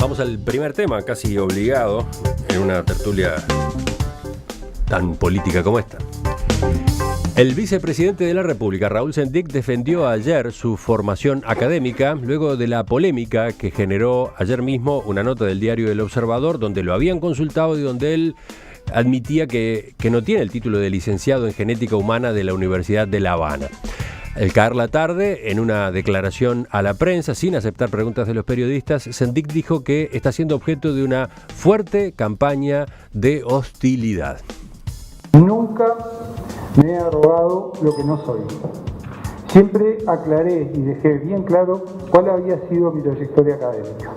Vamos al primer tema, casi obligado, en una tertulia tan política como esta. El vicepresidente de la República, Raúl Sendic, defendió ayer su formación académica luego de la polémica que generó ayer mismo una nota del diario El Observador donde lo habían consultado y donde él admitía que no tiene el título de licenciado en genética humana de la Universidad de La Habana. Al caer la tarde, en una declaración a la prensa, sin aceptar preguntas de los periodistas, Sendic dijo que está siendo objeto de una fuerte campaña de hostilidad. Nunca me he arrogado lo que no soy. Siempre aclaré y dejé bien claro cuál había sido mi trayectoria académica.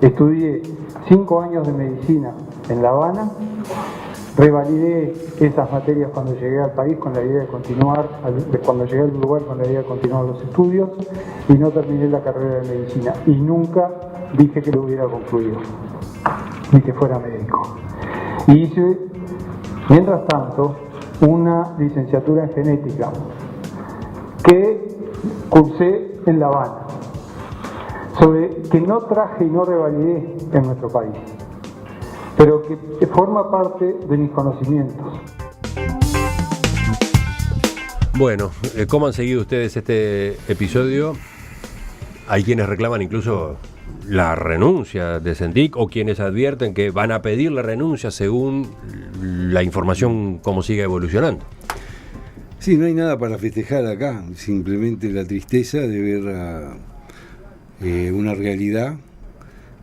Estudié 5 años de medicina en La Habana, revalidé esas materias cuando llegué al país con la idea de continuar, cuando llegué al Uruguay con la idea de continuar los estudios, y no terminé la carrera de medicina. Y nunca dije que lo hubiera concluido, ni que fuera médico. Y hice, mientras tanto, una licenciatura en genética que cursé en La Habana, que no traje y no revalidé en nuestro país, pero que forma parte de mis conocimientos. Bueno, ¿cómo han seguido ustedes este episodio? Hay quienes reclaman incluso la renuncia de Sendic o quienes advierten que van a pedir la renuncia según la información cómo siga evolucionando. Sí, no hay nada para festejar acá, simplemente la tristeza de ver una realidad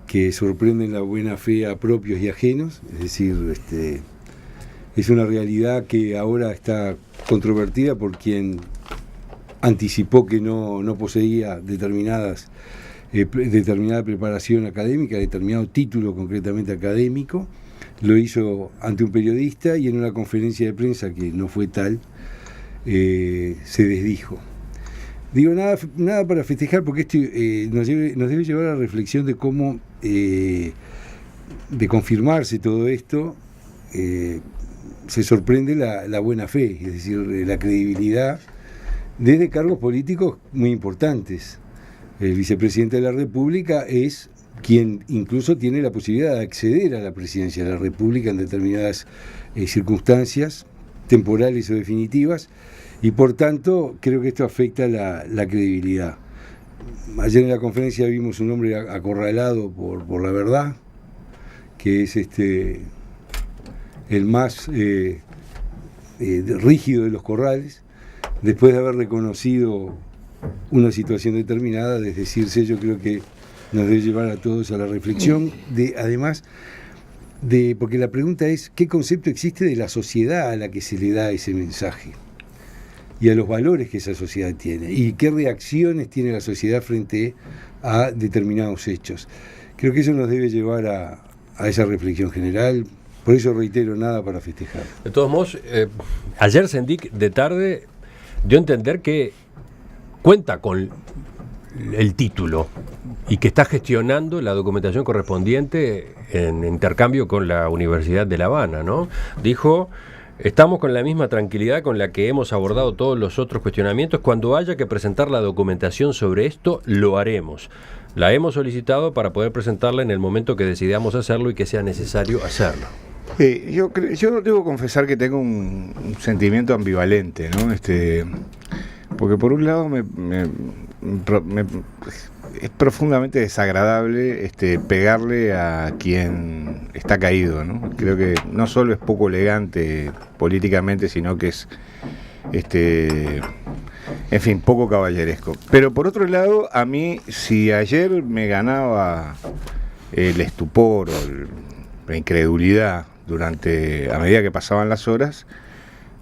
que sorprende la buena fe a propios y ajenos, es decir, es una realidad que ahora está controvertida por quien anticipó que no poseía determinada preparación académica, determinado título concretamente académico, lo hizo ante un periodista y en una conferencia de prensa que no fue tal, se desdijo. Digo, nada para festejar porque esto nos debe llevar a la reflexión de cómo, de confirmarse todo esto, se sorprende la buena fe, es decir, la credibilidad desde cargos políticos muy importantes. El vicepresidente de la República es quien incluso tiene la posibilidad de acceder a la presidencia de la República en determinadas circunstancias temporales o definitivas, y por tanto creo que esto afecta la credibilidad. Ayer en la conferencia vimos un hombre acorralado por la verdad, que es el más rígido de los corrales, después de haber reconocido una situación determinada, es decirse, yo creo que nos debe llevar a todos a la reflexión, porque la pregunta es, ¿qué concepto existe de la sociedad a la que se le da ese mensaje? Y a los valores que esa sociedad tiene, y qué reacciones tiene la sociedad frente a determinados hechos. Creo que eso nos debe llevar a esa reflexión general. Por eso reitero, nada para festejar. De todos modos, ayer Sendic de tarde dio a entender que cuenta con el título y que está gestionando la documentación correspondiente en intercambio con la Universidad de La Habana, ¿no? Dijo: estamos con la misma tranquilidad con la que hemos abordado todos los otros cuestionamientos. Cuando haya que presentar la documentación sobre esto, lo haremos. La hemos solicitado para poder presentarla en el momento que decidamos hacerlo y que sea necesario hacerlo. Yo debo confesar que tengo un sentimiento ambivalente, ¿no? Porque por un lado es profundamente desagradable pegarle a quien está caído, ¿no? Creo que no solo es poco elegante políticamente, sino que es en fin, poco caballeresco. Pero por otro lado, a mí, si ayer me ganaba el estupor o la incredulidad a medida que pasaban las horas,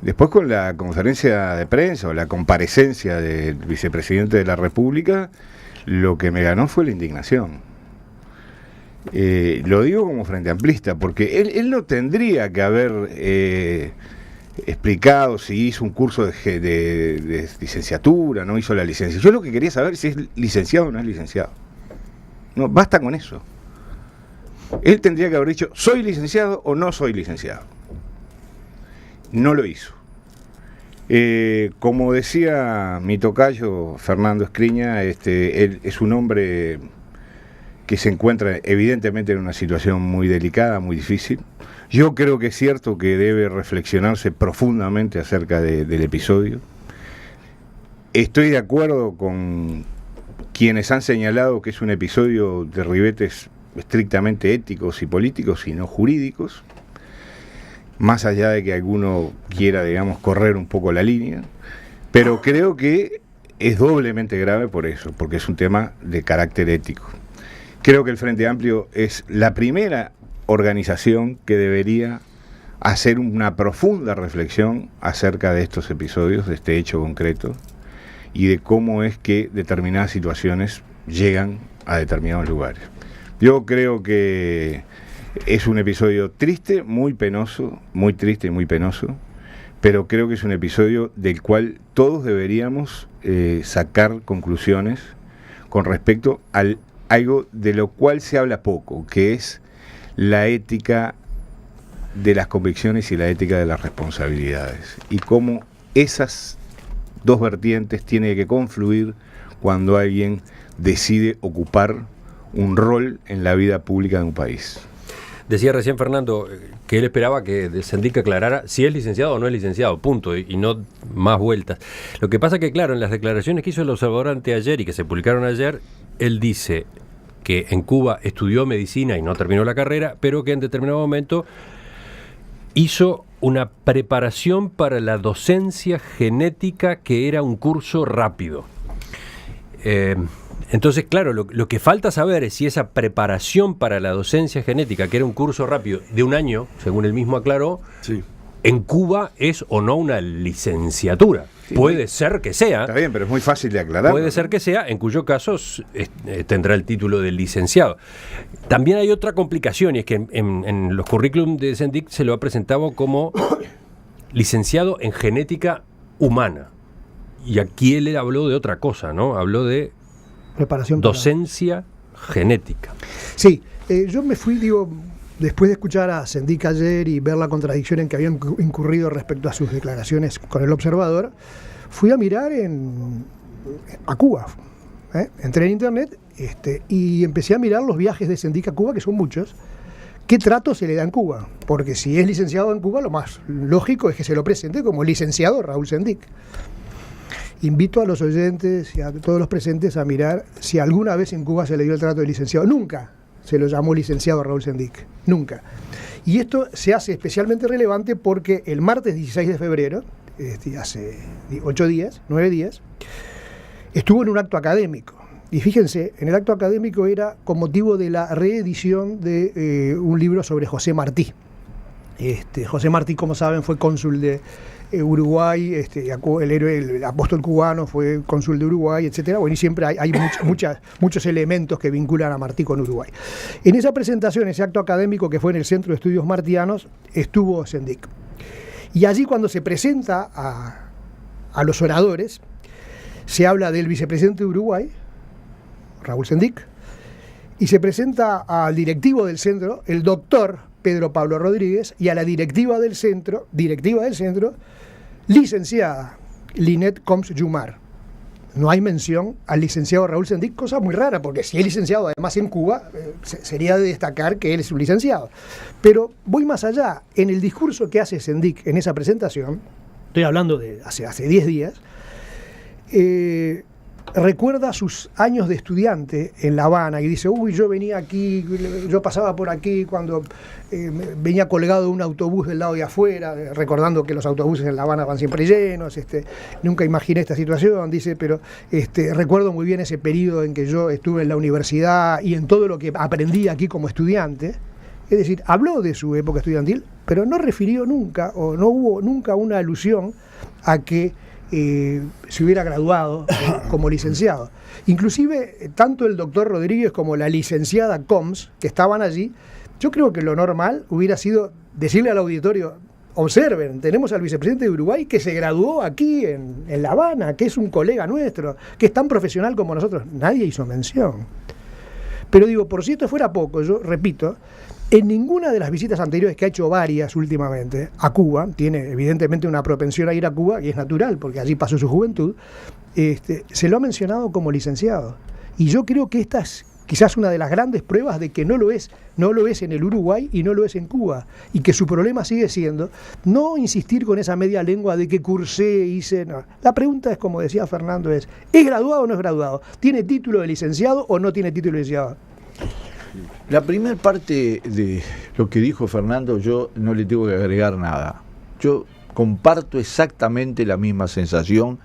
después con la conferencia de prensa o la comparecencia del vicepresidente de la República, lo que me ganó fue la indignación. Lo digo como frente amplista, porque él no tendría que haber explicado si hizo un curso de licenciatura, no hizo la licencia. Yo lo que quería saber si es licenciado o no es licenciado. No, basta con eso. Él tendría que haber dicho, ¿soy licenciado o no soy licenciado? No lo hizo. Como decía mi tocayo Fernando Escriña, él es un hombre que se encuentra evidentemente en una situación muy delicada, muy difícil. Yo creo que es cierto que debe reflexionarse profundamente acerca del episodio. Estoy de acuerdo con quienes han señalado que es un episodio de ribetes estrictamente éticos y políticos y no jurídicos, más allá de que alguno quiera, digamos, correr un poco la línea, pero creo que es doblemente grave por eso, porque es un tema de carácter ético. Creo que el Frente Amplio es la primera organización que debería hacer una profunda reflexión acerca de estos episodios, de este hecho concreto, y de cómo es que determinadas situaciones llegan a determinados lugares. Yo creo que es un episodio triste, muy penoso, muy triste y muy penoso, pero creo que es un episodio del cual todos deberíamos sacar conclusiones con respecto a algo de lo cual se habla poco, que es la ética de las convicciones y la ética de las responsabilidades, y cómo esas dos vertientes tienen que confluir cuando alguien decide ocupar un rol en la vida pública de un país. Decía recién Fernando que él esperaba que Sendik aclarara si es licenciado o no es licenciado, punto, y no más vueltas. Lo que pasa que, claro, en las declaraciones que hizo el Observador anteayer y que se publicaron ayer, él dice que en Cuba estudió medicina y no terminó la carrera, pero que en determinado momento hizo una preparación para la docencia genética, que era un curso rápido. Entonces, claro, lo que falta saber es si esa preparación para la docencia genética, que era un curso rápido de un año, según él mismo aclaró, Sí. en Cuba es o no una licenciatura. Sí, puede ser que sea. Está bien, pero es muy fácil de aclarar. Puede ser que sea, en cuyo caso tendrá el título de licenciado. También hay otra complicación, y es que en los currículum de Sendik se lo ha presentado como licenciado en genética humana. Y aquí él habló de otra cosa, ¿no? Habló de Preparación docencia genética. Sí, yo me fui, después de escuchar a Sendik ayer y ver la contradicción en que habían incurrido respecto a sus declaraciones con el Observador, fui a mirar a Cuba. Entré en internet y empecé a mirar los viajes de Sendik a Cuba, que son muchos. ¿Qué trato se le da en Cuba? Porque si es licenciado en Cuba, lo más lógico es que se lo presente como licenciado Raúl Sendik. Invito a los oyentes y a todos los presentes a mirar si alguna vez en Cuba se le dio el trato de licenciado. Nunca se lo llamó licenciado Raúl Sendik, nunca. Y esto se hace especialmente relevante porque el martes 16 de febrero, hace 9 días, estuvo en un acto académico. Y fíjense, en el acto académico era con motivo de la reedición de un libro sobre José Martí. José Martí, como saben, fue cónsul de Uruguay, el héroe, el apóstol cubano, fue cónsul de Uruguay, etcétera. Bueno, y siempre hay muchos elementos que vinculan a Martí con Uruguay. En esa presentación, ese acto académico que fue en el Centro de Estudios Martianos, estuvo Sendik. Y allí, cuando se presenta a los oradores, se habla del vicepresidente de Uruguay, Raúl Sendik, y se presenta al directivo del centro, el doctor Pedro Pablo Rodríguez, y a la directiva del centro, licenciada Linet Coms Yumar. No hay mención al licenciado Raúl Sendik, cosa muy rara, porque si es licenciado además en Cuba, sería de destacar que él es un licenciado. Pero voy más allá. En el discurso que hace Sendik en esa presentación, estoy hablando de hace 10 días, recuerda sus años de estudiante en La Habana y dice, yo venía aquí, yo pasaba por aquí cuando venía colgado de un autobús del lado de afuera, recordando que los autobuses en La Habana van siempre llenos, nunca imaginé esta situación, dice, pero recuerdo muy bien ese periodo en que yo estuve en la universidad y en todo lo que aprendí aquí como estudiante. Es decir, habló de su época estudiantil, pero no refirió nunca, o no hubo nunca una alusión a que se hubiera graduado como licenciado. Inclusive, tanto el doctor Rodríguez como la licenciada Coms, que estaban allí, yo creo que lo normal hubiera sido decirle al auditorio, observen, tenemos al vicepresidente de Uruguay que se graduó aquí en La Habana, que es un colega nuestro, que es tan profesional como nosotros. Nadie hizo mención. Pero digo, por si esto fuera poco, yo repito, en ninguna de las visitas anteriores, que ha hecho varias últimamente a Cuba, tiene evidentemente una propensión a ir a Cuba, y es natural, porque allí pasó su juventud, se lo ha mencionado como licenciado. Y yo creo que quizás una de las grandes pruebas de que no lo es en el Uruguay y no lo es en Cuba, y que su problema sigue siendo no insistir con esa media lengua de que cursé, hice, no. La pregunta es, como decía Fernando, ¿es graduado o no es graduado? ¿Tiene título de licenciado o no tiene título de licenciado? La primera parte de lo que dijo Fernando, yo no le tengo que agregar nada. Yo comparto exactamente la misma sensación,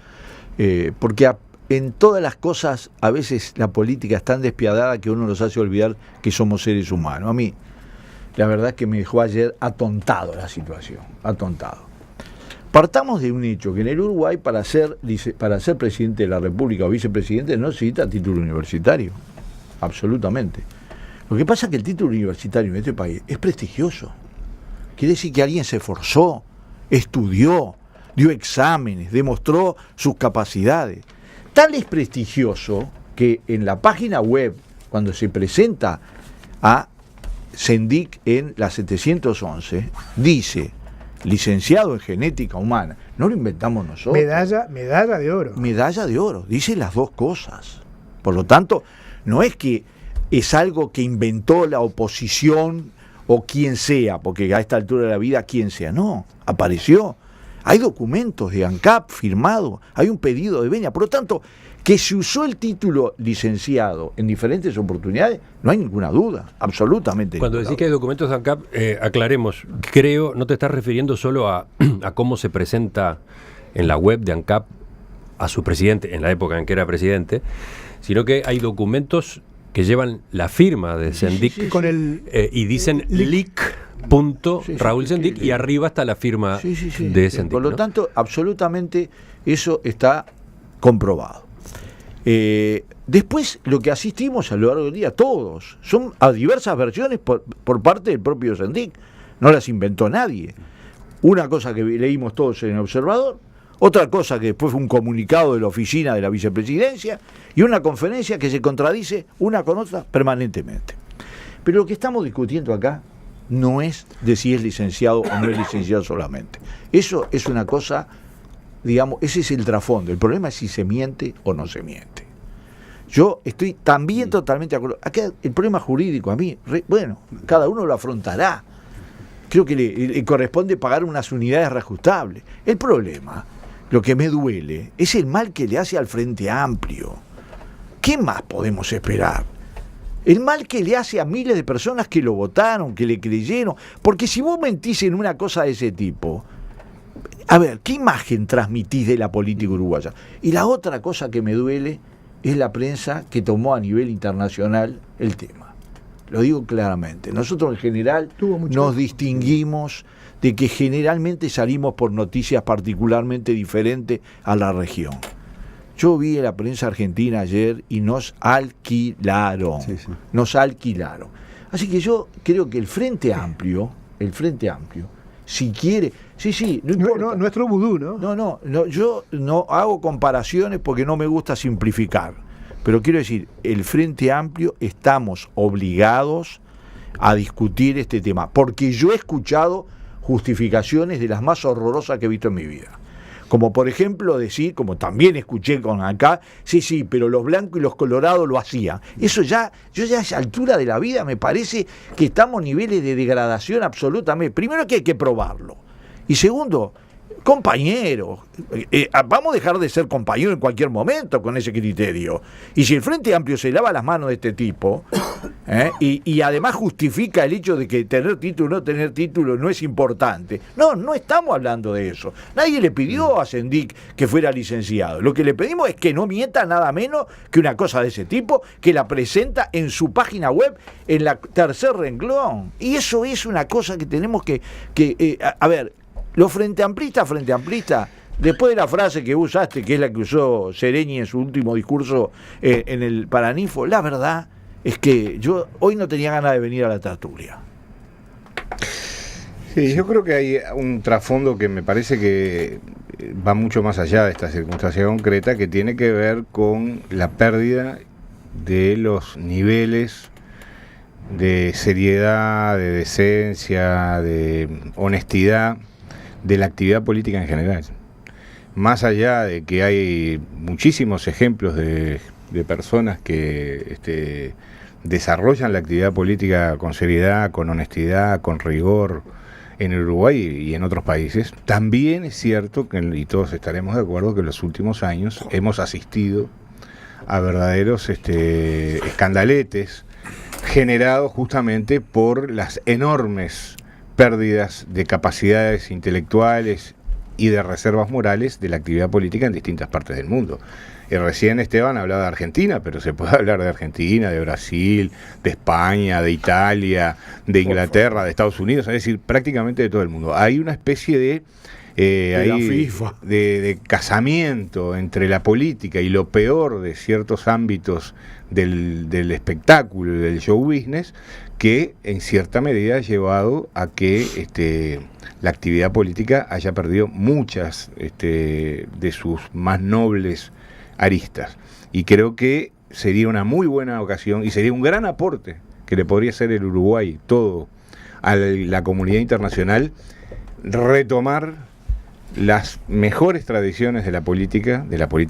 porque en todas las cosas a veces la política es tan despiadada que uno nos hace olvidar que somos seres humanos. A mí, la verdad es que me dejó ayer atontado la situación, atontado. Partamos de un hecho, que en el Uruguay para ser presidente de la República o vicepresidente no necesita título universitario, absolutamente. Lo que pasa es que el título universitario en este país es prestigioso. Quiere decir que alguien se esforzó, estudió, dio exámenes, demostró sus capacidades. Tal es prestigioso que en la página web, cuando se presenta a Sendik en la 711, dice licenciado en genética humana. No lo inventamos nosotros. Medalla de oro. Medalla de oro, dice las dos cosas. Por lo tanto, no es que es algo que inventó la oposición o quien sea, porque a esta altura de la vida quien sea, no, apareció. Hay documentos de ANCAP firmados, hay un pedido de venia, por lo tanto, que se usó el título licenciado en diferentes oportunidades, no hay ninguna duda, absolutamente. Cuando decís que hay documentos de ANCAP, aclaremos, creo, no te estás refiriendo solo a cómo se presenta en la web de ANCAP a su presidente, en la época en que era presidente, sino que hay documentos que llevan la firma de Sendik con el y dicen Raúl Sendik y arriba está la firma de Sendik. Por lo tanto, absolutamente eso está comprobado. Después, lo que asistimos a lo largo del día, todos, son a diversas versiones por parte del propio Sendik. No las inventó nadie. Una cosa que leímos todos en el Observador, otra cosa que después fue un comunicado de la oficina de la vicepresidencia y una conferencia que se contradice una con otra permanentemente. Pero lo que estamos discutiendo acá no es de si es licenciado o no es licenciado solamente. Eso es una cosa, digamos, ese es el trasfondo. El problema es si se miente o no se miente. Yo estoy también totalmente de acuerdo. Acá el problema jurídico a mí, bueno, cada uno lo afrontará. Creo que le corresponde pagar unas unidades reajustables. El problema, lo que me duele, es el mal que le hace al Frente Amplio. ¿Qué más podemos esperar? El mal que le hace a miles de personas que lo votaron, que le creyeron. Porque si vos mentís en una cosa de ese tipo, a ver, ¿qué imagen transmitís de la política uruguaya? Y la otra cosa que me duele es la prensa que tomó a nivel internacional el tema. Lo digo claramente. Nosotros en general nos distinguimos de que generalmente salimos por noticias particularmente diferentes a la región. Yo vi en la prensa argentina ayer y nos alquilaron. Nos alquilaron. Así que yo creo que el Frente Amplio, si quiere... no importa. Nuestro vudú, ¿no? No, yo no hago comparaciones porque no me gusta simplificar. Pero quiero decir, el Frente Amplio estamos obligados a discutir este tema. Porque yo he escuchado justificaciones de las más horrorosas que he visto en mi vida. Como por ejemplo decir, como también escuché con acá, pero los blancos y los colorados lo hacían. Eso ya, yo ya a esa altura de la vida me parece que estamos a niveles de degradación absolutamente. Primero que hay que probarlo. Y segundo, compañeros, vamos a dejar de ser compañeros en cualquier momento con ese criterio. Y si el Frente Amplio se lava las manos de este tipo, y además justifica el hecho de que tener título o no tener título no es importante. No estamos hablando de eso. Nadie le pidió a Sendik que fuera licenciado. Lo que le pedimos es que no mienta nada menos que una cosa de ese tipo, que la presenta en su página web en la tercer renglón. Y eso es una cosa que tenemos que a ver, los frente amplistas, después de la frase que usaste, que es la que usó Sereñi en su último discurso en el Paraninfo, la verdad es que yo hoy no tenía ganas de venir a la tertulia. Sí, yo creo que hay un trasfondo que me parece que va mucho más allá de esta circunstancia concreta, que tiene que ver con la pérdida de los niveles de seriedad, de decencia, de honestidad de la actividad política en general. Más allá de que hay muchísimos ejemplos de de personas que desarrollan la actividad política con seriedad, con honestidad, con rigor en Uruguay y en otros países. También es cierto que, y todos estaremos de acuerdo, que en los últimos años hemos asistido a verdaderos escandaletes generados justamente por las enormes pérdidas de capacidades intelectuales y de reservas morales de la actividad política en distintas partes del mundo. Recién Esteban hablaba de Argentina, pero se puede hablar de Argentina, de Brasil, de España, de Italia, de Inglaterra, de Estados Unidos, es decir, prácticamente de todo el mundo. Hay una especie de casamiento entre la política y lo peor de ciertos ámbitos del espectáculo y del show business, que en cierta medida ha llevado a que la actividad política haya perdido muchas de sus más nobles aristas. Y creo que sería una muy buena ocasión y sería un gran aporte que le podría hacer el Uruguay todo a la comunidad internacional, retomar las mejores tradiciones de la política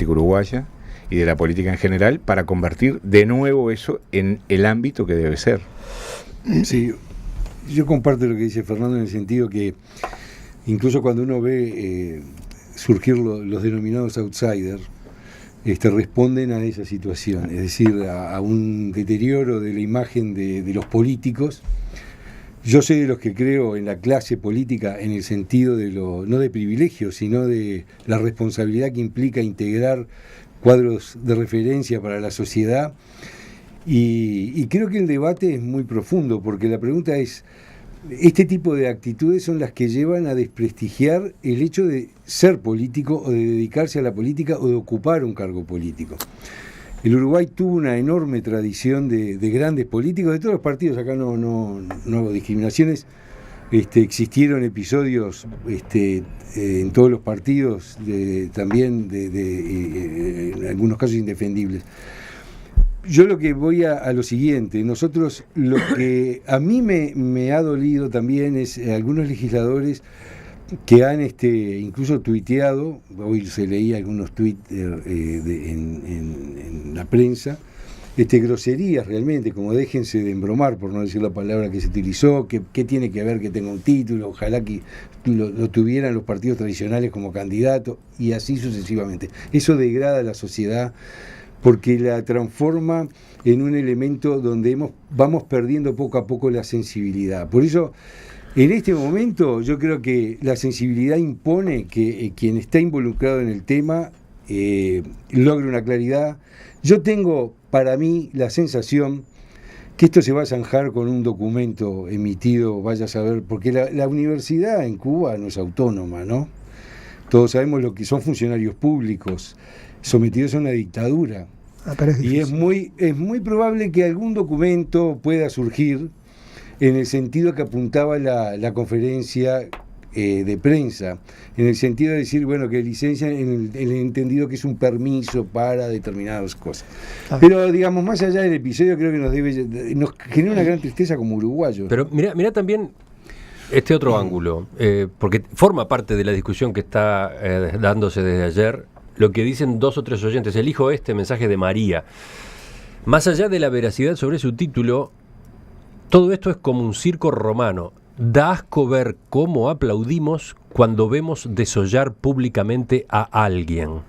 uruguaya y de la política en general, para convertir de nuevo eso en el ámbito que debe ser. Sí, yo comparto lo que dice Fernando en el sentido que incluso cuando uno ve surgir los denominados outsiders, responden a esa situación, es decir, a un deterioro de la imagen de los políticos. Yo soy de los que creo en la clase política en el sentido de no de privilegio, sino de la responsabilidad que implica integrar cuadros de referencia para la sociedad. Y creo que el debate es muy profundo, porque la pregunta es, este tipo de actitudes son las que llevan a desprestigiar el hecho de ser político o de dedicarse a la política o de ocupar un cargo político. El Uruguay tuvo una enorme tradición de grandes políticos de todos los partidos, acá no hago discriminaciones, existieron episodios en todos los partidos, también en algunos casos indefendibles. Yo lo que voy a lo siguiente, nosotros, lo que a mí me ha dolido también es algunos legisladores que han incluso tuiteado, hoy se leía algunos tuits en la prensa, groserías realmente, como déjense de embromar, por no decir la palabra que se utilizó, que tiene que ver que tenga un título, ojalá que lo tuvieran los partidos tradicionales como candidato, y así sucesivamente. Eso degrada a la sociedad, porque la transforma en un elemento donde vamos perdiendo poco a poco la sensibilidad. Por eso, en este momento, yo creo que la sensibilidad impone que quien está involucrado en el tema logre una claridad. Yo tengo, para mí, la sensación que esto se va a zanjar con un documento emitido, vaya a saber, porque la universidad en Cuba no es autónoma, ¿no? Todos sabemos lo que son funcionarios públicos sometidos a una dictadura. Y es muy probable que algún documento pueda surgir en el sentido que apuntaba la conferencia de prensa, en el sentido de decir, bueno, que licencia en el entendido que es un permiso para determinadas cosas. Pero, digamos, más allá del episodio, creo que nos genera una gran tristeza como uruguayos. Pero mira también otro ángulo, porque forma parte de la discusión que está dándose desde ayer, lo que dicen 2 o 3 oyentes. Elijo mensaje de María. Más allá de la veracidad sobre su título, todo esto es como un circo romano. Da asco ver cómo aplaudimos cuando vemos desollar públicamente a alguien.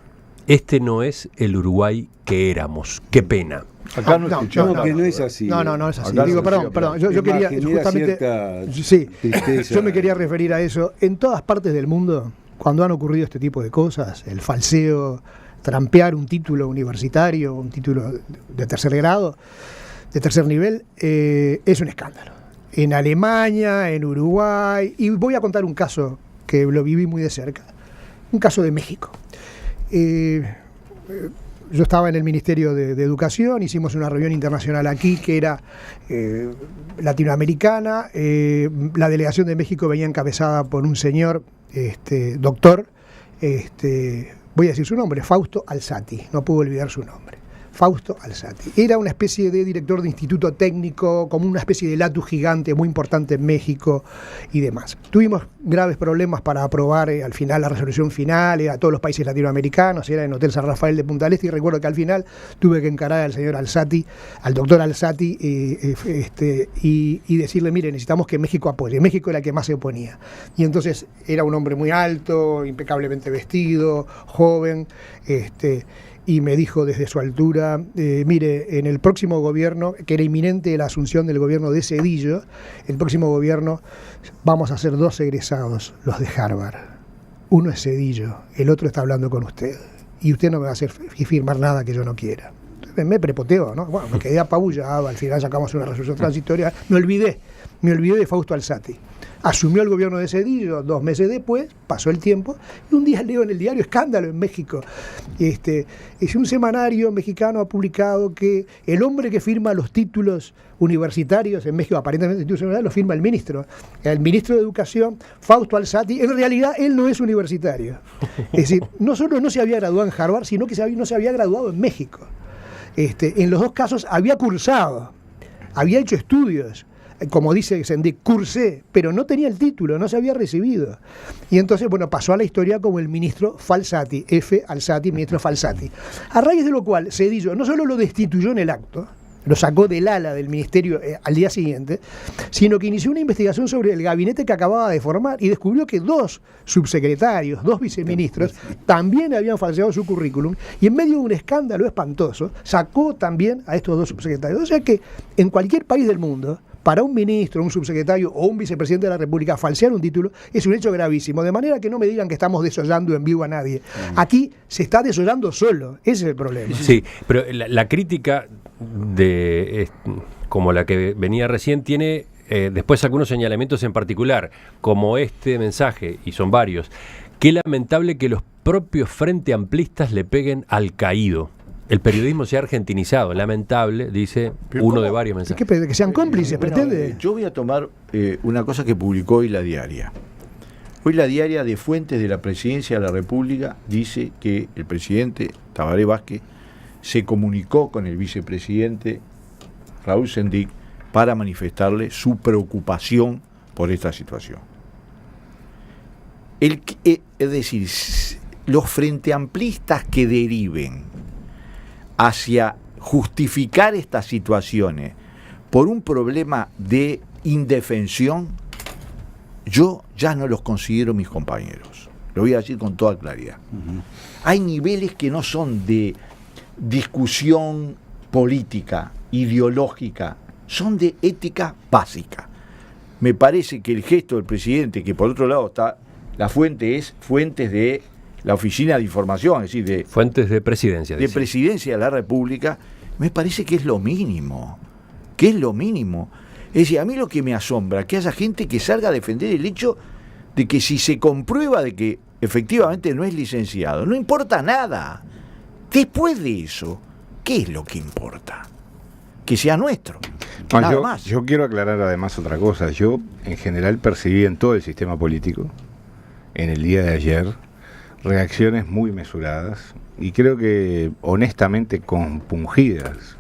Este no es el Uruguay que éramos. Qué pena. Acá no es así. No es así. Digo, perdón. Yo quería justamente. Yo me quería referir a eso. En todas partes del mundo, cuando han ocurrido este tipo de cosas, el falseo, trampear un título universitario, un título de tercer grado, de tercer nivel, es un escándalo. En Alemania, en Uruguay, y voy a contar un caso que lo viví muy de cerca, un caso de México. Yo estaba en el Ministerio de Educación, hicimos una reunión internacional aquí que era latinoamericana. La delegación de México venía encabezada por un señor, doctor, voy a decir su nombre, Fausto Alzati, no puedo olvidar su nombre. Fausto Alzati. Era una especie de director de instituto técnico, como una especie de latus gigante muy importante en México y demás. Tuvimos graves problemas para aprobar al final la resolución final, a todos los países latinoamericanos, era en Hotel San Rafael de Punta del Este, y recuerdo que al final tuve que encarar al señor Alzati, al doctor Alzati, y decirle, mire, necesitamos que México apoye. México era el que más se oponía. Y entonces era un hombre muy alto, impecablemente vestido, joven, y me dijo desde su altura, mire, en el próximo gobierno, que era inminente la asunción del gobierno de Zedillo, el próximo gobierno vamos a ser 2 egresados, los de Harvard. Uno es Zedillo, el otro está hablando con usted, y usted no me va a hacer firmar nada que yo no quiera. Entonces me prepoteó, ¿no? Bueno, me quedé apabullado, al final sacamos una resolución transitoria, me olvidé de Fausto Alzati. Asumió el gobierno de Zedillo 2 meses después, pasó el tiempo, y un día leo en el diario Escándalo en México. Es un semanario mexicano ha publicado que el hombre que firma los títulos universitarios en México, aparentemente títulos universitarios, lo firma el ministro de Educación, Fausto Alzati. En realidad él no es universitario. Es decir, no solo no se había graduado en Harvard, sino que no se había graduado en México. En los 2 casos había cursado, había hecho estudios, como dice Sendik, cursé, pero no tenía el título, no se había recibido. Y entonces, bueno, pasó a la historia como el ministro Falsati, F. Alzati, ministro Falsati. A raíz de lo cual Zedillo no solo lo destituyó en el acto, lo sacó del ala del ministerio al día siguiente, sino que inició una investigación sobre el gabinete que acababa de formar y descubrió que 2 subsecretarios, 2 viceministros, también habían falseado su currículum, y en medio de un escándalo espantoso, sacó también a estos 2 subsecretarios. O sea que en cualquier país del mundo, para un ministro, un subsecretario o un vicepresidente de la República falsear un título es un hecho gravísimo, de manera que no me digan que estamos desollando en vivo a nadie. Aquí se está desollando solo, ese es el problema. Sí, pero la crítica como la que venía recién tiene después algunos señalamientos en particular, como este mensaje, y son varios. Qué lamentable que los propios frente amplistas le peguen al caído. El periodismo se ha argentinizado, lamentable, dice uno de varios mensajes. Que sean cómplices, pretende. Yo voy a tomar una cosa que publicó hoy La Diaria. Hoy La Diaria, de fuentes de la Presidencia de la República, dice que el presidente Tabaré Vázquez se comunicó con el vicepresidente Raúl Sendik para manifestarle su preocupación por esta situación. Es decir, los frente amplistas que deriven hacia justificar estas situaciones por un problema de indefensión, yo ya no los considero mis compañeros. Lo voy a decir con toda claridad. Hay niveles que no son de discusión política, ideológica, son de ética básica. Me parece que el gesto del presidente, que por otro lado está, la fuente es fuentes de la Oficina de Información, es decir, de fuentes de presidencia. De Presidencia de la República, me parece que es lo mínimo. Que es lo mínimo. Es decir, a mí lo que me asombra, que haya gente que salga a defender el hecho de que si se comprueba de que efectivamente no es licenciado, no importa nada. Después de eso, ¿qué es lo que importa? Que sea nuestro. Nada más. Yo quiero aclarar además otra cosa. Yo, en general, percibí en todo el sistema político, en el día de ayer, reacciones muy mesuradas y creo que honestamente compungidas.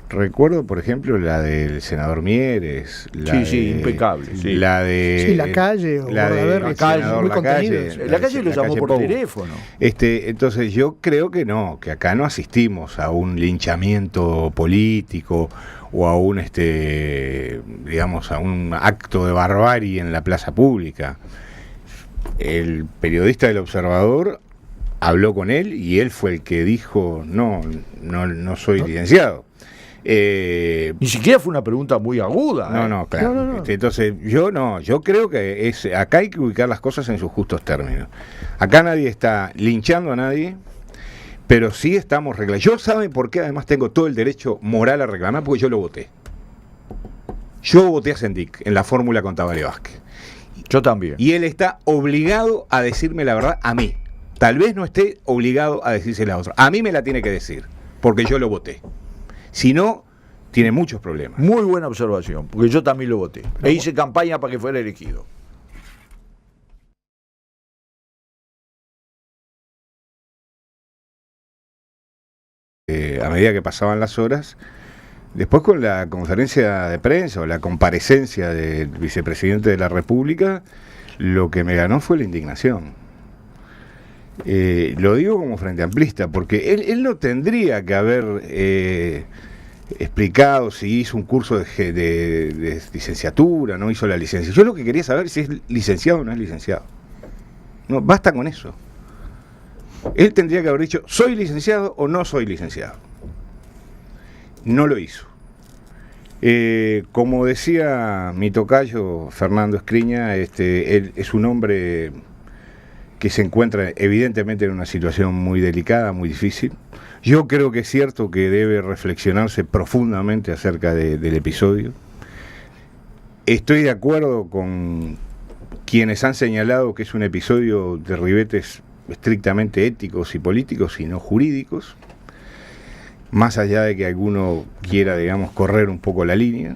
Recuerdo, por ejemplo, la del senador Mieres, impecable. Sí. La de La Calle, la Calle lo llamó por teléfono. Entonces yo creo que no, que acá no asistimos a un linchamiento político o a un digamos a un acto de barbarie en la plaza pública. El periodista del Observador habló con él y él fue el que dijo no soy licenciado. Ni siquiera fue una pregunta muy aguda. No, claro. No. Entonces yo creo que acá hay que ubicar las cosas en sus justos términos. Acá nadie está linchando a nadie, pero sí estamos reclamando. Yo saben por qué además tengo todo el derecho moral a reclamar, porque yo lo voté. Yo voté a Sendik en la fórmula con Tabaré Vázquez. Yo también. Y él está obligado a decirme la verdad a mí. Tal vez no esté obligado a decírsela a otro. A mí me la tiene que decir, porque yo lo voté. Si no, tiene muchos problemas. Muy buena observación, porque yo también lo voté. E hice campaña para que fuera elegido. a medida que pasaban las horas. Después, con la conferencia de prensa o la comparecencia del vicepresidente de la República, lo que me ganó fue la indignación. Lo digo como frente amplista, porque él no tendría que haber explicado si hizo un curso de licenciatura, no hizo la licencia. Yo lo que quería saber si es licenciado o no es licenciado. No, basta con eso. Él tendría que haber dicho, ¿soy licenciado o no soy licenciado? No lo hizo. Como decía mi tocayo Fernando Escriña, él es un hombre que se encuentra evidentemente en una situación muy delicada, muy difícil. Yo creo que es cierto que debe reflexionarse profundamente acerca del episodio. Estoy de acuerdo con quienes han señalado que es un episodio de ribetes estrictamente éticos y políticos y no jurídicos, más allá de que alguno quiera, digamos, correr un poco la línea,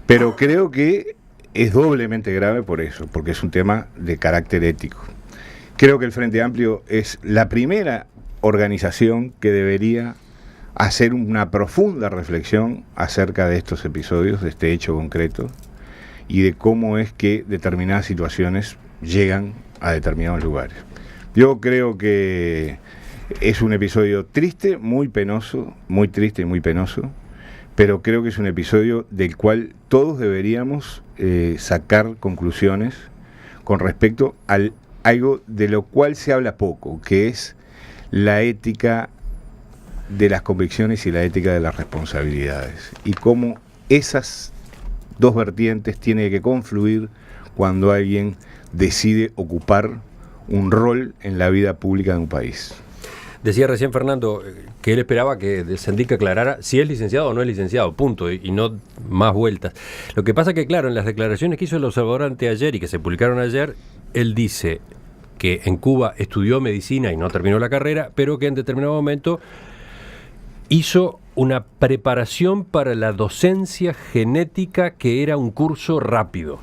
pero creo que es doblemente grave por eso, porque es un tema de carácter ético. Creo que el Frente Amplio es la primera organización que debería hacer una profunda reflexión acerca de estos episodios, de este hecho concreto, y de cómo es que determinadas situaciones llegan a determinados lugares. Yo creo que es un episodio triste, muy penoso, muy triste y muy penoso, pero creo que es un episodio del cual todos deberíamos sacar conclusiones con respecto a algo de lo cual se habla poco, que es la ética de las convicciones y la ética de las responsabilidades, y cómo esas dos vertientes tienen que confluir cuando alguien decide ocupar un rol en la vida pública de un país. Decía recién Fernando que él esperaba que el Sendic aclarara si es licenciado o no es licenciado, punto, y no más vueltas. Lo que pasa que, claro, en las declaraciones que hizo el Observador anteayer y que se publicaron ayer, él dice que en Cuba estudió medicina y no terminó la carrera, pero que en determinado momento hizo una preparación para la docencia genética que era un curso rápido.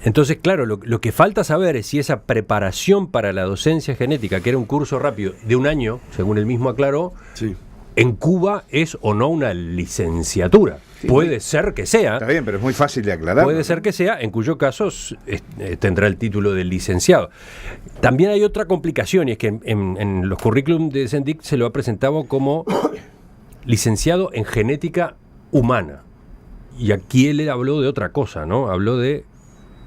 Entonces, claro, lo que falta saber es si esa preparación para la docencia genética, que era un curso rápido de un año, según él mismo aclaró, sí, en Cuba es o no una licenciatura. Sí, puede ser que sea. Está bien, pero es muy fácil de aclarar. Puede ser que sea, en cuyo caso tendrá el título de licenciado. También hay otra complicación, y es que en los currículum de Sendic se lo ha presentado como licenciado en genética humana. Y aquí él habló de otra cosa, ¿no? Habló de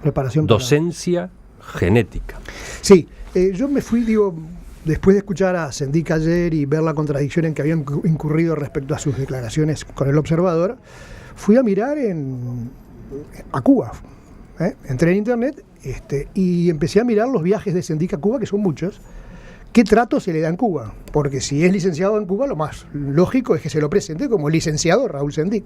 preparación docencia genética. Sí, yo me fui, después de escuchar a Sendic ayer y ver la contradicción en que habían incurrido respecto a sus declaraciones con el Observador, fui a mirar a Cuba. Entré en internet y empecé a mirar los viajes de Sendic a Cuba, que son muchos. ¿Qué trato se le da en Cuba? Porque si es licenciado en Cuba, lo más lógico es que se lo presente como licenciado Raúl Sendic.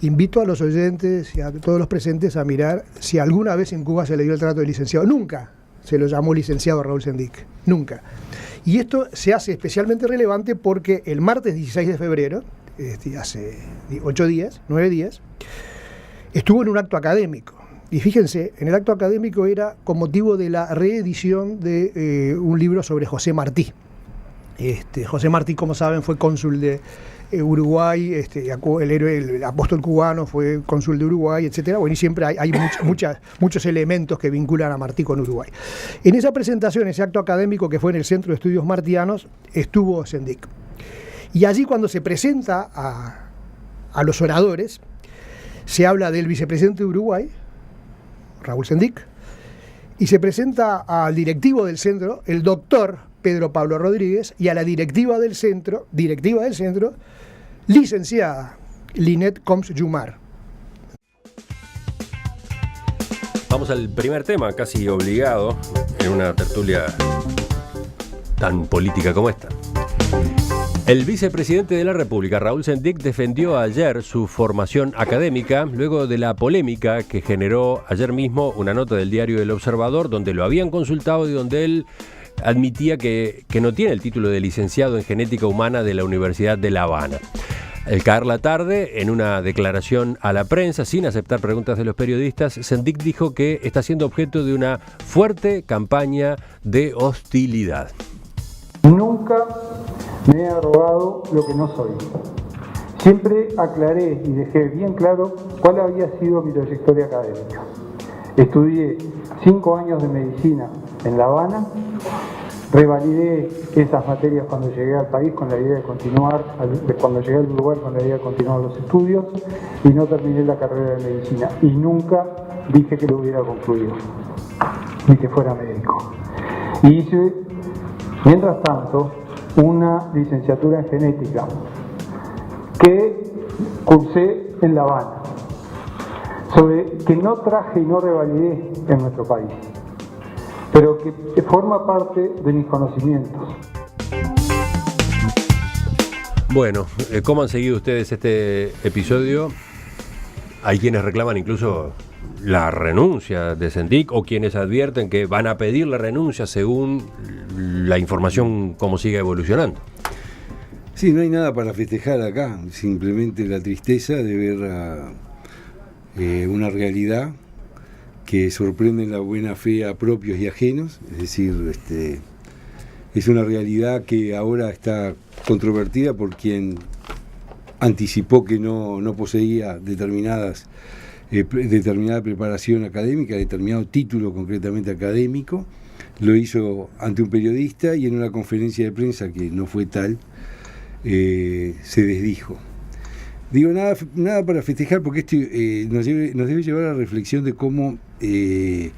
Invito a los oyentes y a todos los presentes a mirar si alguna vez en Cuba se le dio el trato de licenciado. Nunca se lo llamó licenciado Raúl Sendic, nunca. Y esto se hace especialmente relevante porque el martes 16 de febrero, hace 9 días, estuvo en un acto académico. Y fíjense, en el acto académico era con motivo de la reedición de un libro sobre José Martí. José Martí, como saben, fue cónsul de Uruguay, el héroe, el apóstol cubano, fue cónsul de Uruguay, etcétera. Bueno, y siempre hay muchos elementos que vinculan a Martí con Uruguay. En esa presentación, ese acto académico que fue en el Centro de Estudios Martianos, estuvo Sendic. Y allí, cuando se presenta a los oradores, se habla del vicepresidente de Uruguay, Raúl Sendic, y se presenta al directivo del centro, el doctor Pedro Pablo Rodríguez, y a la directiva del centro, licenciada Linet Coms Yumar. Vamos al primer tema, casi obligado, en una tertulia tan política como esta. El vicepresidente de la República, Raúl Sendic, defendió ayer su formación académica luego de la polémica que generó ayer mismo una nota del diario El Observador, donde lo habían consultado y donde él admitía que no tiene el título de licenciado en genética humana de la Universidad de La Habana. Al caer la tarde, en una declaración a la prensa, sin aceptar preguntas de los periodistas, Sendic dijo que está siendo objeto de una fuerte campaña de hostilidad. Nunca me he arrogado lo que no soy. Siempre aclaré y dejé bien claro cuál había sido mi trayectoria académica. Estudié 5 años de medicina en La Habana, revalidé esas materias cuando llegué al país con la idea de continuar, cuando llegué al Uruguay con la idea de continuar los estudios, y no terminé la carrera de medicina. Y nunca dije que lo hubiera concluido, ni que fuera médico. Y hice, mientras tanto, una licenciatura en genética que cursé en La Habana, que no traje y no revalidé en nuestro país, pero que forma parte de mis conocimientos. Bueno, ¿cómo han seguido ustedes este episodio? Hay quienes reclaman incluso la renuncia de Sendik, o quienes advierten que van a pedir la renuncia según la información como siga evolucionando. Sí, no hay nada para festejar acá, simplemente la tristeza de ver una realidad que sorprende la buena fe a propios y ajenos. Es decir, es una realidad que ahora está controvertida por quien anticipó que no poseía determinada preparación académica, determinado título concretamente académico. Lo hizo ante un periodista y en una conferencia de prensa que no fue tal, se desdijo. Digo, nada para festejar, porque esto nos debe llevar a la reflexión de cómo, de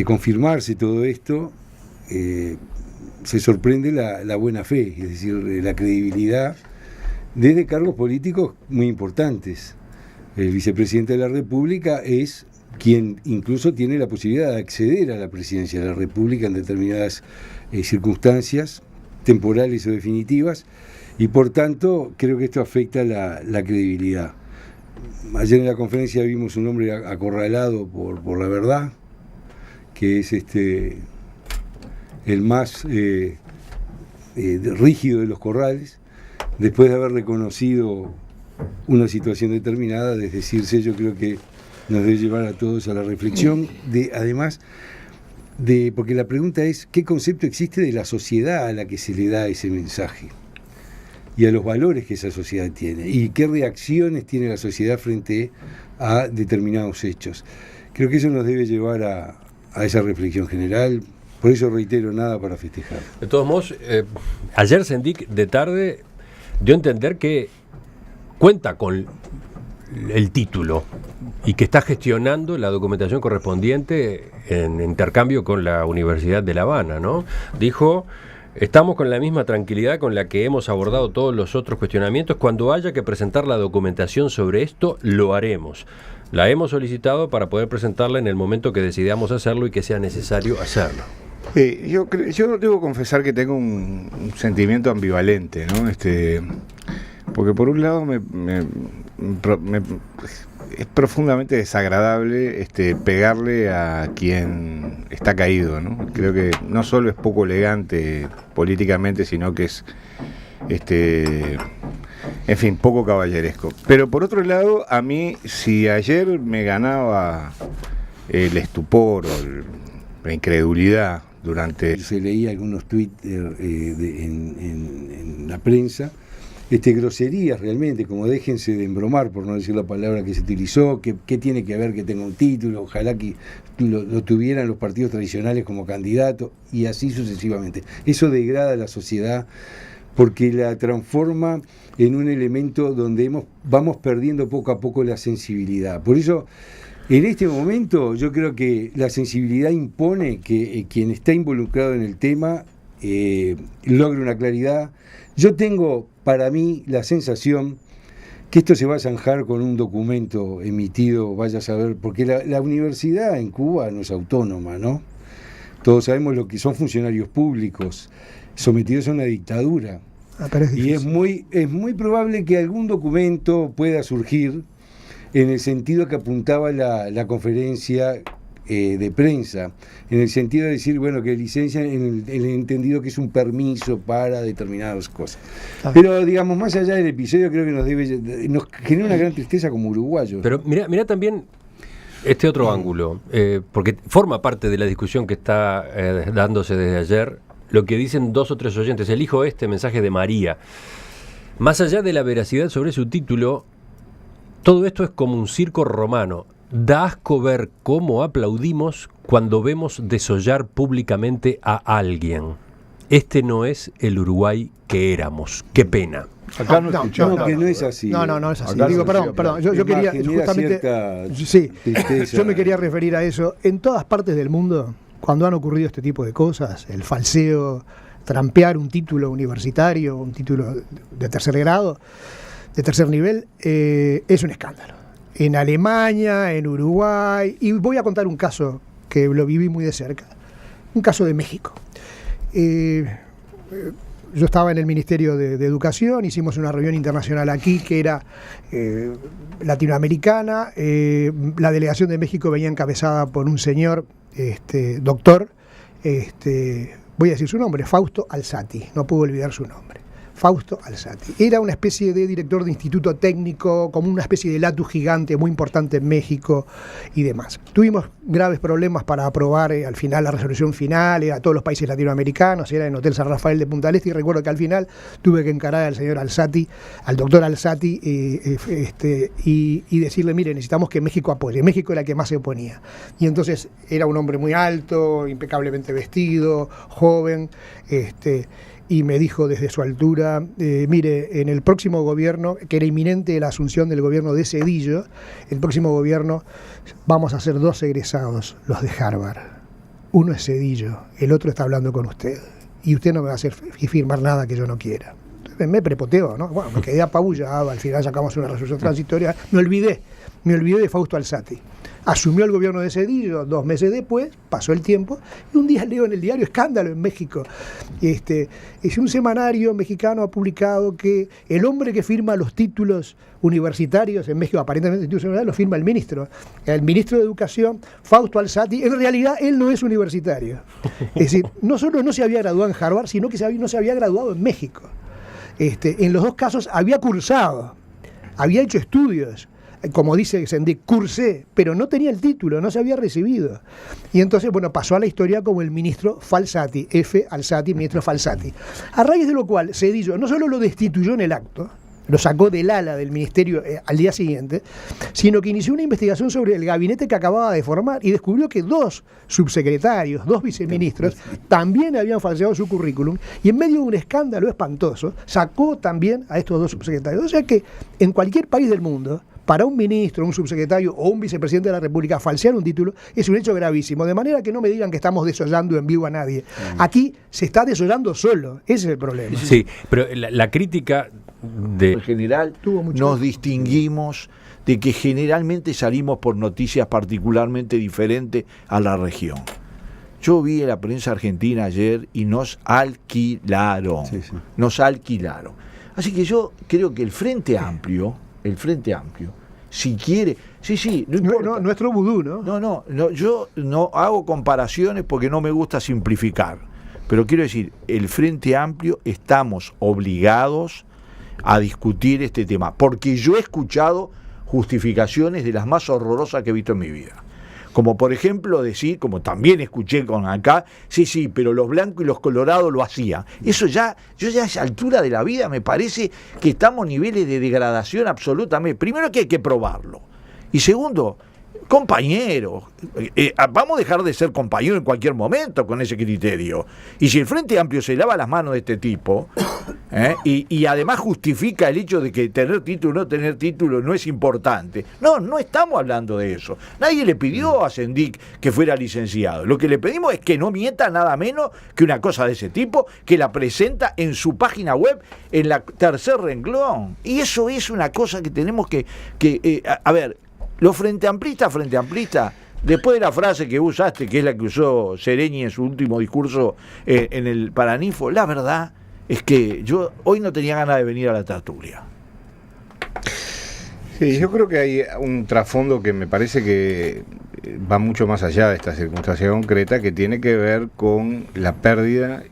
confirmarse todo esto, se sorprende la buena fe, es decir, la credibilidad desde cargos políticos muy importantes. El vicepresidente de la República es quien incluso tiene la posibilidad de acceder a la presidencia de la República en determinadas circunstancias temporales o definitivas, y por tanto creo que esto afecta la credibilidad. Ayer en la conferencia vimos un hombre acorralado por la verdad, que es el más rígido de los corrales, después de haber reconocido una situación determinada, es decirse, yo creo que nos debe llevar a todos a la reflexión, porque la pregunta es, ¿qué concepto existe de la sociedad a la que se le da ese mensaje? Y a los valores que esa sociedad tiene, y qué reacciones tiene la sociedad frente a determinados hechos. Creo que eso nos debe llevar a esa reflexión general. Por eso reitero, nada para festejar. De todos modos, ayer Sendik de tarde dio a entender que cuenta con el título y que está gestionando la documentación correspondiente en intercambio con la Universidad de La Habana, ¿no? Dijo: estamos con la misma tranquilidad con la que hemos abordado todos los otros cuestionamientos. Cuando haya que presentar la documentación sobre esto, lo haremos. La hemos solicitado para poder presentarla en el momento que decidamos hacerlo y que sea necesario hacerlo. Yo debo confesar que tengo un sentimiento ambivalente, ¿no? Porque por un lado es profundamente desagradable pegarle a quien está caído, ¿no? Creo que no solo es poco elegante políticamente, sino que es en fin, poco caballeresco. Pero por otro lado, a mí, si ayer me ganaba el estupor o la incredulidad durante... Se leía algunos tuits en la prensa, groserías realmente, como déjense de embromar, por no decir la palabra que se utilizó, ¿qué tiene que ver que tenga un título? Ojalá que lo tuvieran los partidos tradicionales como candidato, y así sucesivamente. Eso degrada a la sociedad porque la transforma en un elemento donde vamos perdiendo poco a poco la sensibilidad. Por eso, en este momento, yo creo que la sensibilidad impone que quien está involucrado en el tema logre una claridad. Yo tengo para mí la sensación que esto se va a zanjar con un documento emitido, vaya a saber, porque la universidad en Cuba no es autónoma, ¿no? Todos sabemos lo que son funcionarios públicos sometidos a una dictadura. Y es muy probable que algún documento pueda surgir en el sentido que apuntaba la conferencia de prensa, en el sentido de decir, bueno, que licencia en el entendido que es un permiso para determinadas cosas. Pero, digamos, más allá del episodio, creo que nos genera una gran tristeza como uruguayos. Pero mira también este otro ángulo, porque forma parte de la discusión que está dándose desde ayer lo que dicen 2 o 3 oyentes. Elijo este mensaje de María. Más allá de la veracidad sobre su título, todo esto es como un circo romano. Da asco ver cómo aplaudimos cuando vemos desollar públicamente a alguien. Este no es el Uruguay que éramos. Qué pena. Acá no escuchamos. No, que no es así. No es así. Acá Digo, no perdón. Yo quería justamente. Sí, yo me quería referir a eso. En todas partes del mundo, cuando han ocurrido este tipo de cosas, el falseo, trampear un título universitario, un título de tercer grado, de tercer nivel, es un escándalo. En Alemania, en Uruguay, y voy a contar un caso que lo viví muy de cerca, un caso de México. Yo estaba en el Ministerio de Educación, hicimos una reunión internacional aquí que era latinoamericana. La delegación de México venía encabezada por un señor, doctor, voy a decir su nombre, Fausto Alzati, no puedo olvidar su nombre. Fausto Alzati. Era una especie de director de instituto técnico, como una especie de latus gigante muy importante en México y demás. Tuvimos graves problemas para aprobar al final la resolución final, era a todos los países latinoamericanos, era en Hotel San Rafael de Punta del Este, y recuerdo que al final tuve que encarar al señor Alzati, al doctor Alzati, y decirle, mire, necesitamos que México apoye. México era el que más se oponía. Y entonces era un hombre muy alto, impecablemente vestido, joven, y me dijo desde su altura, mire, en el próximo gobierno, que era inminente la asunción del gobierno de Zedillo, el próximo gobierno vamos a ser 2 egresados, los de Harvard. Uno es Zedillo, el otro está hablando con usted, y usted no me va a hacer firmar nada que yo no quiera. Entonces me prepoteo, ¿no? Bueno, me quedé apabullado, al final sacamos una resolución transitoria, me olvidé de Fausto Alzati. Asumió el gobierno de Zedillo, 2 meses después, pasó el tiempo, y un día leo en el diario escándalo en México. Es un semanario mexicano ha publicado que el hombre que firma los títulos universitarios en México, aparentemente títulos universitarios, lo firma el ministro de Educación, Fausto Alzati. En realidad él no es universitario. Es decir, no solo no se había graduado en Harvard, sino que no se había graduado en México. En los 2 casos había cursado, había hecho estudios, como dice Sendik, cursé, pero no tenía el título, no se había recibido. Y entonces, bueno, pasó a la historia como el ministro Falsati, F. Alzati, ministro Falsati. A raíz de lo cual, Zedillo no solo lo destituyó en el acto, lo sacó del ala del ministerio al día siguiente, sino que inició una investigación sobre el gabinete que acababa de formar y descubrió que 2 subsecretarios, 2 viceministros, también habían falseado su currículum, y en medio de un escándalo espantoso, sacó también a estos 2 subsecretarios. O sea que en cualquier país del mundo, para un ministro, un subsecretario o un vicepresidente de la República falsear un título es un hecho gravísimo, de manera que no me digan que estamos desollando en vivo a nadie. Aquí se está desollando solo, ese es el problema. Sí, pero la crítica de... En general, nos distinguimos de que generalmente salimos por noticias particularmente diferentes a la región. Yo vi en la prensa argentina ayer y nos alquilaron. Sí. Nos alquilaron. Así que yo creo que el Frente Amplio, si quiere, no importa. Nuestro vudú, ¿no? No, yo no hago comparaciones porque no me gusta simplificar, pero quiero decir, el Frente Amplio estamos obligados a discutir este tema, porque yo he escuchado justificaciones de las más horrorosas que he visto en mi vida. Como por ejemplo decir, como también escuché con acá, sí, pero los blancos y los colorados lo hacían. Eso ya, yo ya a esa altura de la vida me parece que estamos a niveles de degradación absolutamente. Primero que hay que probarlo. Y segundo, compañeros, vamos a dejar de ser compañeros en cualquier momento con ese criterio. Y si el Frente Amplio se lava las manos de este tipo, y además justifica el hecho de que tener título o no tener título no es importante. No estamos hablando de eso. Nadie le pidió a Sendik que fuera licenciado. Lo que le pedimos es que no mienta nada menos que una cosa de ese tipo, que la presenta en su página web en la tercer renglón. Y eso es una cosa que tenemos que a ver, los frente amplistas, después de la frase que usaste, que es la que usó Sereñi en su último discurso en el Paraninfo, la verdad es que yo hoy no tenía ganas de venir a la tertulia. Sí, yo creo que hay un trasfondo que me parece que va mucho más allá de esta circunstancia concreta, que tiene que ver con la pérdida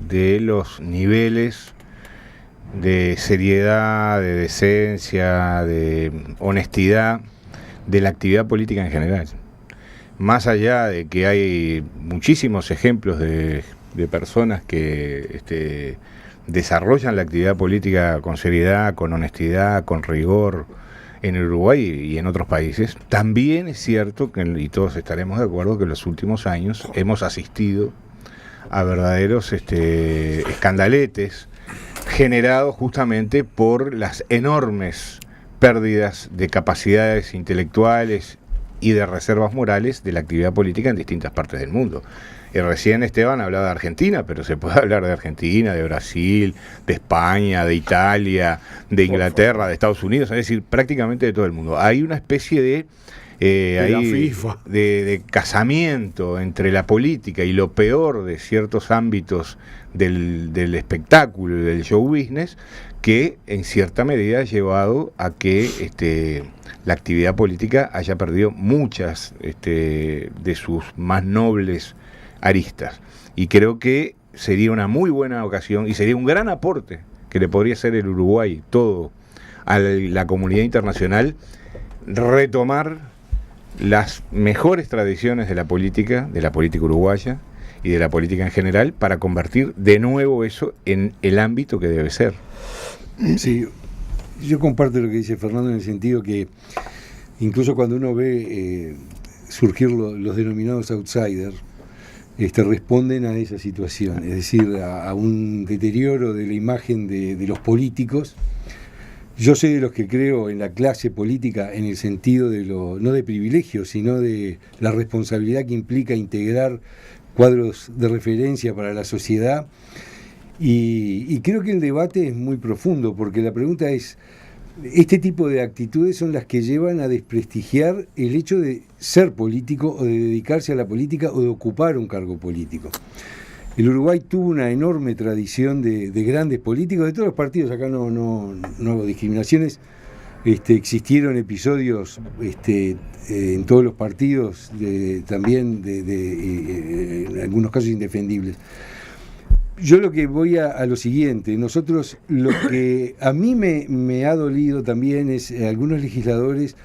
de los niveles de seriedad, de decencia, de honestidad de la actividad política en general. Más allá de que hay muchísimos ejemplos de de personas que desarrollan la actividad política con seriedad, con honestidad, con rigor en Uruguay y en otros países. También es cierto que, y todos estaremos de acuerdo, que en los últimos años hemos asistido a verdaderos escandaletes generados justamente por las enormes pérdidas de capacidades intelectuales y de reservas morales de la actividad política en distintas partes del mundo. Recién Esteban hablaba de Argentina, pero se puede hablar de Argentina, de Brasil, de España, de Italia, de Inglaterra, de Estados Unidos, es decir, prácticamente de todo el mundo. Hay una especie de casamiento entre la política y lo peor de ciertos ámbitos del espectáculo y del show business, que en cierta medida ha llevado a que la actividad política haya perdido muchas de sus más nobles aristas. Y creo que sería una muy buena ocasión y sería un gran aporte que le podría hacer el Uruguay todo a la comunidad internacional, retomar las mejores tradiciones de la política uruguaya y de la política en general, para convertir de nuevo eso en el ámbito que debe ser. Sí, yo comparto lo que dice Fernando, en el sentido que incluso cuando uno ve surgir los denominados outsiders, responden a esa situación, es decir, a un deterioro de la imagen de los políticos. Yo soy de los que creo en la clase política en el sentido de no de privilegio, sino de la responsabilidad que implica integrar cuadros de referencia para la sociedad, y creo que el debate es muy profundo, porque la pregunta es, este tipo de actitudes son las que llevan a desprestigiar el hecho de ser político o de dedicarse a la política o de ocupar un cargo político. El Uruguay tuvo una enorme tradición de grandes políticos de todos los partidos, acá no hago discriminaciones, existieron episodios en todos los partidos, también en algunos casos indefendibles. Yo lo que voy a lo siguiente, nosotros, lo que a mí me ha dolido también es algunos legisladores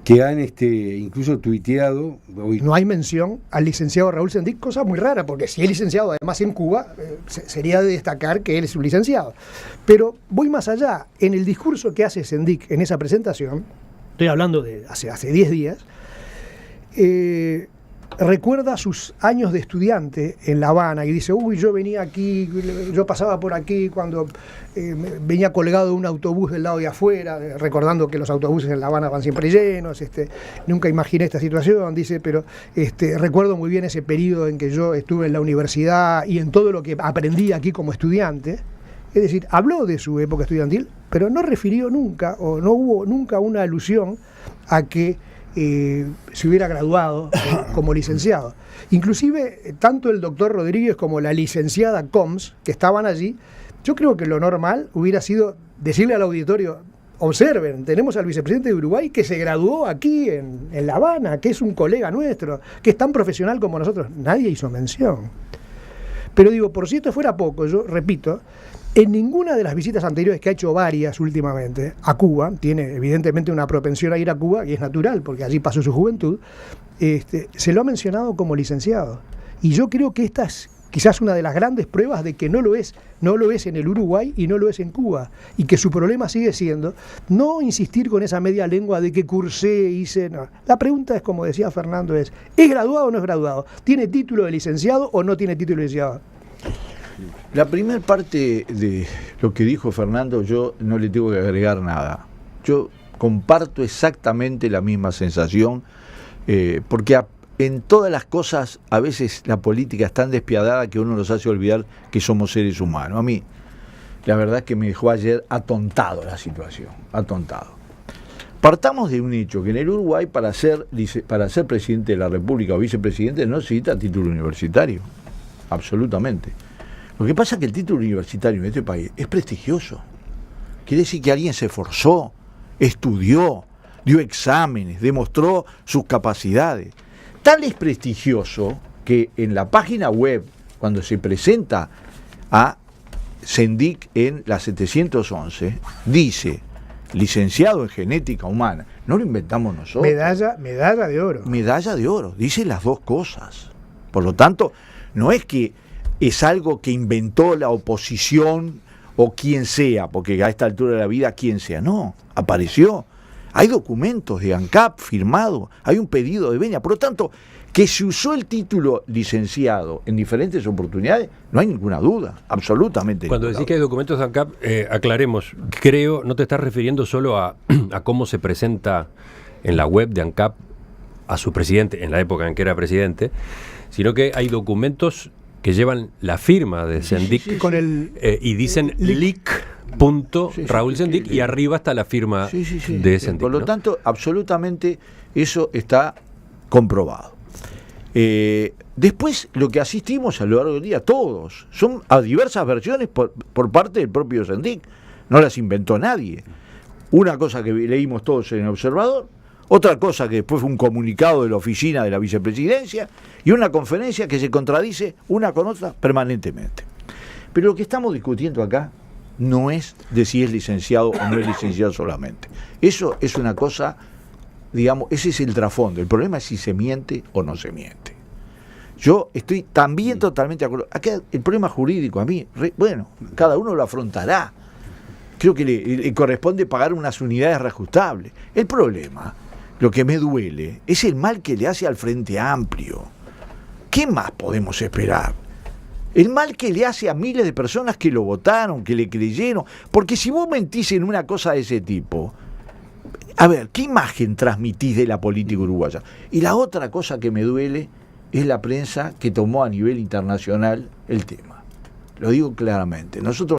que han incluso tuiteado. No hay mención al licenciado Raúl Sendic, cosa muy rara, porque si es licenciado además en Cuba, sería de destacar que él es un licenciado. Pero voy más allá, en el discurso que hace Sendic en esa presentación, estoy hablando de hace 10 días, recuerda sus años de estudiante en La Habana y dice, yo venía aquí, yo pasaba por aquí cuando venía colgado de un autobús del lado de afuera, recordando que los autobuses en La Habana van siempre llenos, nunca imaginé esta situación, dice, pero recuerdo muy bien ese periodo en que yo estuve en la universidad y en todo lo que aprendí aquí como estudiante. Es decir, habló de su época estudiantil, pero no refirió nunca, o no hubo nunca una alusión a que se hubiera graduado como licenciado. Inclusive, tanto el doctor Rodríguez como la licenciada Combs, que estaban allí, yo creo que lo normal hubiera sido decirle al auditorio, observen, tenemos al vicepresidente de Uruguay que se graduó aquí en La Habana, que es un colega nuestro, que es tan profesional como nosotros. Nadie hizo mención. Pero digo, por si esto fuera poco, yo repito, en ninguna de las visitas anteriores, que ha hecho varias últimamente a Cuba, tiene evidentemente una propensión a ir a Cuba, y es natural, porque allí pasó su juventud, se lo ha mencionado como licenciado. Y yo creo que esta es quizás una de las grandes pruebas de que no lo es en el Uruguay y no lo es en Cuba, y que su problema sigue siendo no insistir con esa media lengua de que cursé, hice, no. La pregunta es, como decía Fernando, ¿es graduado o no es graduado? ¿Tiene título de licenciado o no tiene título de licenciado? La primera parte de lo que dijo Fernando, yo no le tengo que agregar nada. Yo comparto exactamente la misma sensación, porque en todas las cosas a veces la política es tan despiadada que uno nos hace olvidar que somos seres humanos. A mí, la verdad es que me dejó ayer atontado la situación, atontado. Partamos de un hecho, que en el Uruguay para ser presidente de la República o vicepresidente no necesita título universitario, absolutamente. Lo que pasa es que el título universitario en este país es prestigioso. Quiere decir que alguien se esforzó, estudió, dio exámenes, demostró sus capacidades. Tal es prestigioso que en la página web, cuando se presenta a Sendic en la 711, dice, licenciado en genética humana. No lo inventamos nosotros. Medalla de oro. Medalla de oro, dice las dos cosas. Por lo tanto, no es que es algo que inventó la oposición o quien sea, porque a esta altura de la vida quien sea, no, apareció. Hay documentos de ANCAP firmados, hay un pedido de venia, por lo tanto, que se usó el título licenciado en diferentes oportunidades, no hay ninguna duda, absolutamente. Cuando decís que hay documentos de ANCAP, aclaremos, creo, no te estás refiriendo solo a cómo se presenta en la web de ANCAP a su presidente, en la época en que era presidente, sino que hay documentos que llevan la firma de Sendik con el y dicen Raúl Sendik y arriba está la firma de Sendik. Por lo ¿no? tanto, absolutamente eso está comprobado. Después, lo que asistimos a lo largo del día, todos, son a diversas versiones por parte del propio Sendik. No las inventó nadie. Una cosa que leímos todos en el Observador, otra cosa que después fue un comunicado de la oficina de la vicepresidencia y una conferencia que se contradice una con otra permanentemente. Pero lo que estamos discutiendo acá no es de si es licenciado o no es licenciado solamente. Eso es una cosa, digamos, ese es el trasfondo. El problema es si se miente o no se miente. Yo estoy también totalmente de acuerdo. Acá el problema jurídico a mí, bueno, cada uno lo afrontará. Creo que le corresponde pagar unas unidades reajustables. El problema, lo que me duele, es el mal que le hace al Frente Amplio. ¿Qué más podemos esperar? El mal que le hace a miles de personas que lo votaron, que le creyeron. Porque si vos mentís en una cosa de ese tipo, a ver, ¿qué imagen transmitís de la política uruguaya? Y la otra cosa que me duele es la prensa que tomó a nivel internacional el tema. Lo digo claramente. Nosotros